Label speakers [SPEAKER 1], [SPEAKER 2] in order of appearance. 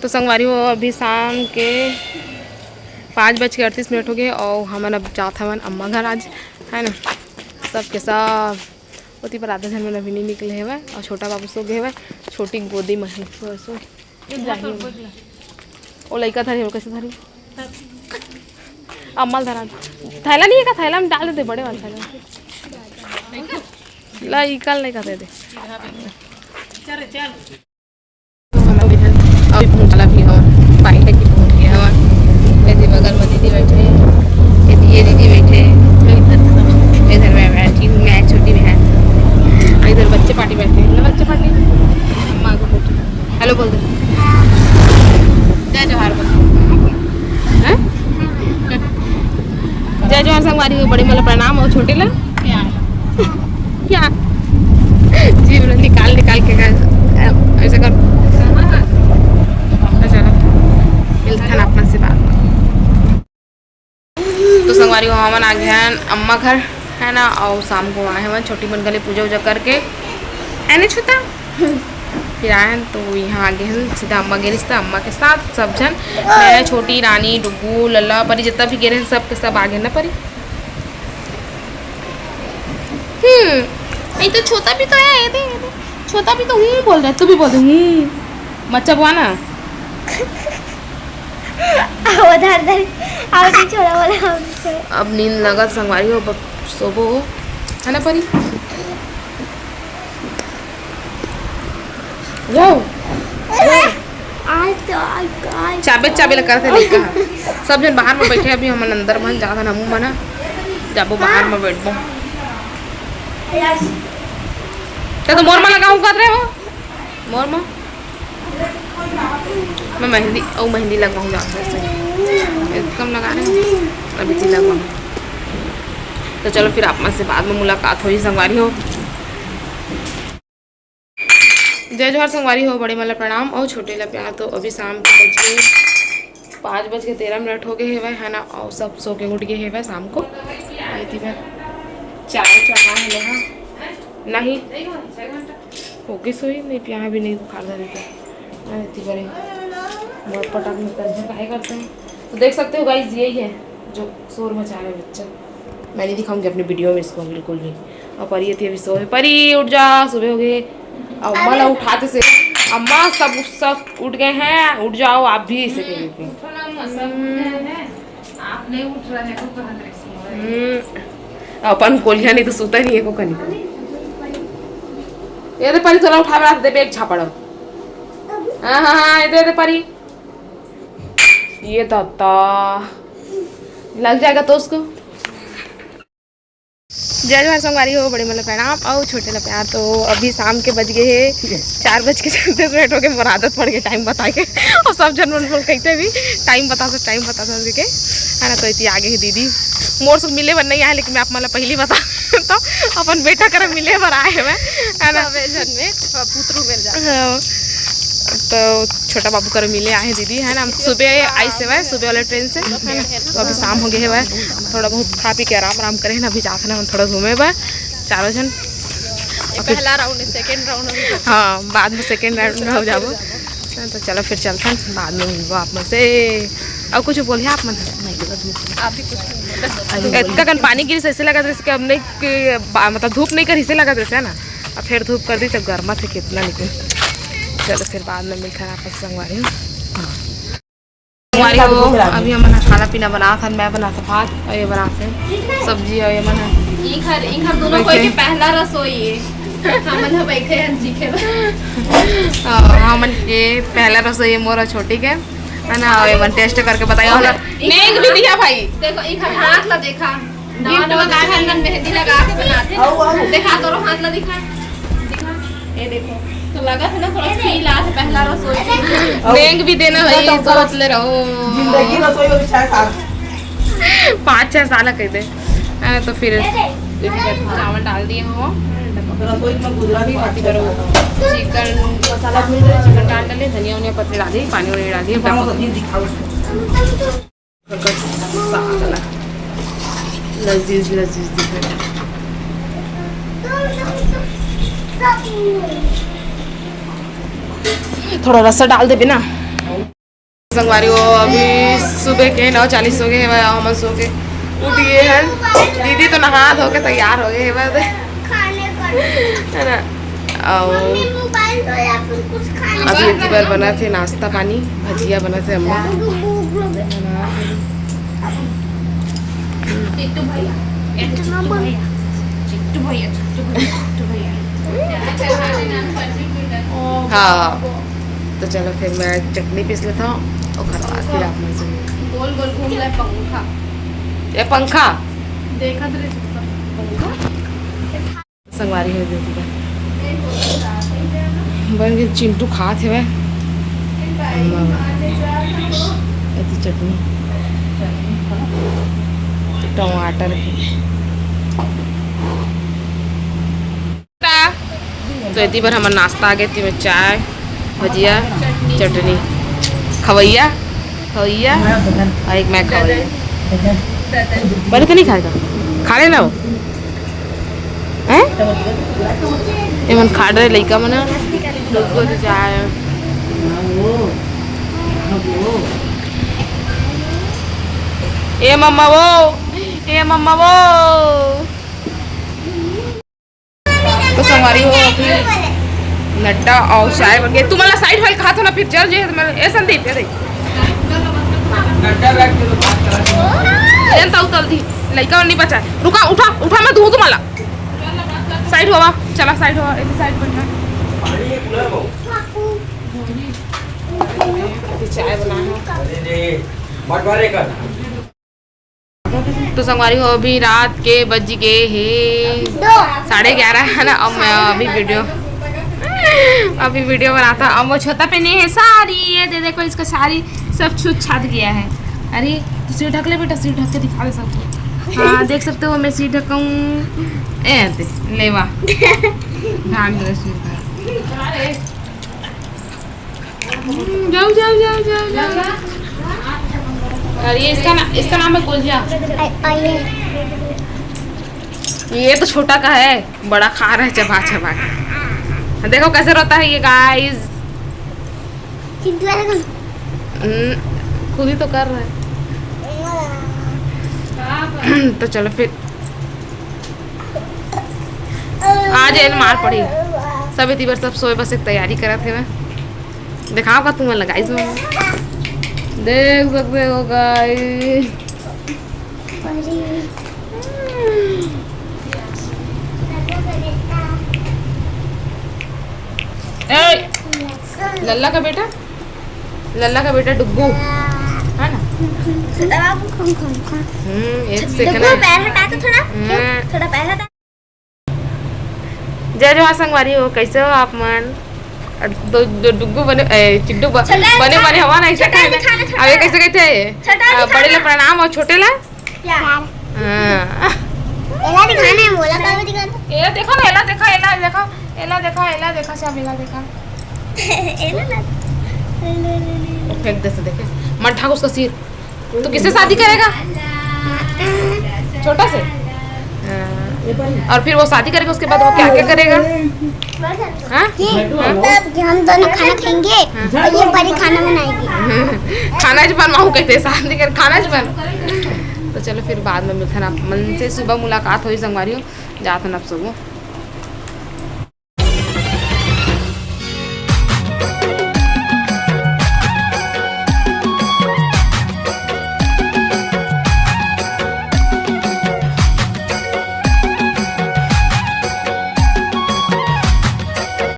[SPEAKER 1] तो संगवारी हो अभी शाम के 5:38 हो गए और हमन अब जात हवन अम्मा घर आज है ना। सबके सब उती पर आधा जन मन अभी नहीं निकले हेवै और छोटा बाबू सो गए हेवै। छोटी गोदी में सो वो लड़का धरी कैसे धरी अम्मा धरा थैला नहीं है का थैला में डाल देते बड़े वाला थैला ला इकल नहीं करते थे अभी पहुँचला भी हवा पाइन की पहुँच गया हवा। ऐसे बगल में दीदी बैठे ये दीदी बैठे इधर मैं बैठी हूँ मैं छोटी बहन इधर बच्चे पार्टी बैठे हैं बच्चे पार्टी अम्मा को हेलो बोल दे जय जोहार बोल जय जोहार संगवारी को बड़ी मतलब प्रणाम और छोटे ला क्या जीवन निकाल के ऐसा कर चलो अपना से बात। तो संगवारी को हमन आ गए हैं अम्मा घर है ना और शाम को आए हैं छोटी बन गले पूजा वूजा करके है छूता फिर आए हैं। तो यहाँ आगे हैं सीधा अम्मा गए रिश्ता अम्मा के साथ सब जन मैं छोटी रानी डुगू लल्ला परी जितना भी गिरे हैं सब के सब आगे ना परी। ये तो छोटा भी तो है ये छोटा भी तो हूँ बोल रहा है तू भी बोल दे हूँ मच्छा बुआ ना अब नींद लगा संगवारी हो सोबो है ना परी वो चाबे लगा थे नहीं कहा सब जन बाहर में बैठे अभी हम अंदर मन जाता ना मुँह मना जाबो बाहर में बैठबो तो मोर में लगाऊं कर रहे हो मोर में मैं मेहंदी लगाऊँ कम लगा रहे हैं अभी जी लगाऊँ। तो चलो फिर आप से बाद में मुलाकात हो संगवारी हो। जय जोहार संगवारी हो बड़े मतलब प्रणाम और छोटे ला प्यार। तो अभी शाम के बजे 5:13 हो गए है ना और सब सो के उठ गए है शाम को आई थी मैं चाय चढ़ा है यहाँ नहीं हो गई सोई नहीं प्यार भी नहीं बुखार धरे थे बड़े बहुत पटाख में काहे करते हैं। तो देख सकते हो गाइस यही है जो शोर मचा रहे बच्चा मैं नहीं दिखाऊंगी अपनी वीडियो में इसको बिल्कुल भी। और परी थी अभी सोए परी उठ जा सुबह हो गए और अम्मा ला उठाते से अम्मा सब उठ गए हैं उठ जाओ आप भी इसे कह अपन कोलिया नहीं तो सोता नहीं है को कहीं ये परी थोड़ा उठा बना दे बेग छापड़ हाँ ये परी ये दाता लग जाएगा तो उसको। जय जोहार संगवारी हो बड़े मतलब प्रणाम और छोटे ला प्यार। तो अभी शाम के बज गए है 4:34 हो गए मोर आदत पड़ गई टाइम बता के और सब जन मन बोल कहते भी टाइम बता के है ना। तो इतनी आगे है दीदी मोर से मिले पर नहीं आए लेकिन मैं आप मतलब पहले बता तो अपन बेटा कर मिले पर आए हुए है ना जन में पुत्रु मिल जाए। तो छोटा बाबू कर मिले आए दीदी है ना सुबह आई से वह सुबह वाले ट्रेन से है ना। तो अभी शाम हो गए है थोड़ा बहुत खा पी के आराम करें ना अभी जाते ना हम थोड़ा घूमे हुआ चारों जन पहला राउंड सेकंड राउंड हाँ बाद में सेकंड राउंड में हो जाओ। तो चलो फिर चलते हैं बाद में मिलबो आप में से और कुछ बोलिए आप मन आप भी कुछ पानी गिरी ऐसे लगा जैसे अब नहीं मतलब धूप नहीं कर हिस्से लगा जैसे है ना अब फिर धूप कर दी तब गर्मा थे कितना लेकिन चलो फिर बाद में मिलकर आपस संगवारी हो। अभी हम खाना पीना बना था मैं बनाता भात और ये बनाते सब्जी और ये मना इधर दोनों कोई के पहला रसोई है हमन बैठे हैं जीखे हमन के पहला रसोई मोर छोटी के है ना और ये टेस्ट करके बताइए वाला नेंग भी दिया भाई देखो इधर हाथ ला देखा नवा लगा के मेहंदी लगा के बनाते देखा तोरो हाथ ला दिखा ये देखो तो लगा था ना थोड़ा फील आ था पहला रसोई नेंग भी देना भाई सोच ले रहो जिंदगी रसोई हो 5-6 साल कह दे तो फिर चावल डाल दिए हो रसोई में गुजराती पार्टी करो चिकन मसाला भून दे चिकन डाल डाले धनिया उनिया पत्ते डाल दिए पानी वानी डाल दिए दिखाओ लजीज दिख रहा है थोड़ा रसा डाल दे बिना संगवारी वो अभी सुबह के 9:40 हो गए हम सो के उठ गए हैं। दीदी तो नहा धो के तैयार हो गए है ना। और अभी एक बार बना थे नाश्ता पानी भजिया बना थे हम हाँ। तो चलो फिर मैं चटनी पीस लेता हूँ और खरवा फिर आप में से
[SPEAKER 2] गोल गोल घूम रहा है पंखा।
[SPEAKER 1] ये पंखा
[SPEAKER 2] देखा तो
[SPEAKER 1] संगवारी है दीदी का बन के चिंटू खा थे वह चटनी टमाटर की। तो इतनी बार हमारा नाश्ता आ गया थी में चाय भजिया चटनी खवैया खवैया और एक मैं खवैया बड़े तो नहीं खाएगा खा लेना वो हैं ये मन खा रहे लड़का मन चाय ए मम्मा वो तो संगवारी हो अभी नड्डा और चाय बन गए। तुम्हारा साइड वाल खा तो ना फिर चल जे ए संदीप ए जनता उतल दी लड़का नहीं बचा रुका उठा उठा मैं दूं तुम्हारा साइड हुआ चला साइड हुआ एक साइड बनना चाय बना है। तो संगवारी हो अभी रात के बज गए हैं 11:30 है ना। अब मैं अभी वीडियो बनाता। अब वो छोटा पे नहीं है साड़ी ये दे देखो इसका साड़ी सब छूट छाट गया है। अरे तो सिर ढक ले बेटा सिर ढक के दिखा दे सबको। हाँ देख सकते हो मैं सिर ढकाऊँ ऐसे लेवा ढाक दे सिर जाओ जाओ जाओ जाओ जाओ। और ये इसका नाम है कुलजा। ये तो छोटा का है बड़ा खा रहा है चबा चबा के। देखो कैसे रोता है ये गाइस खुद ही तो कर रहा है। तो चलो फिर आज एल मार पड़ी सब इतनी बार सब सोए बस एक तैयारी करा थे मैं दिखाओ का तुम्हें लगाई इसमें देख सकते हो गाइस। लल्ला का बेटा डुग्गू है ना। एक सेकंड पैर हटा तो थोड़ा पैर हटा। जय जवाहर संगवारी हो कैसे हो आप मन दो डुग्गू बने चिड्डू बने हवा ना ऐसा कहते अबे कैसे कहते बड़े ला प्रणाम और छोटे ला
[SPEAKER 2] एला दिखाना है मोला का भी दिखाना।
[SPEAKER 1] एला देखो ना एला देखो सब एला देखा
[SPEAKER 2] एला ना
[SPEAKER 1] फेंक दे से देखे मत ठाक उसका सिर। तो किससे शादी करेगा छोटा से और फिर वो शादी करेगा उसके बाद वो क्या क्या करेगा। हाँ
[SPEAKER 2] हम दोनों खाना खाएंगे और ये बड़ी खाना बनाएगी।
[SPEAKER 1] खाना ज बनवाऊँ कहते शादी कर खाना ज बन। तो चलो फिर बाद में मिलते हैं मन से सुबह मुलाकात हुई संगवारी हो जाते हैं अब सुबह।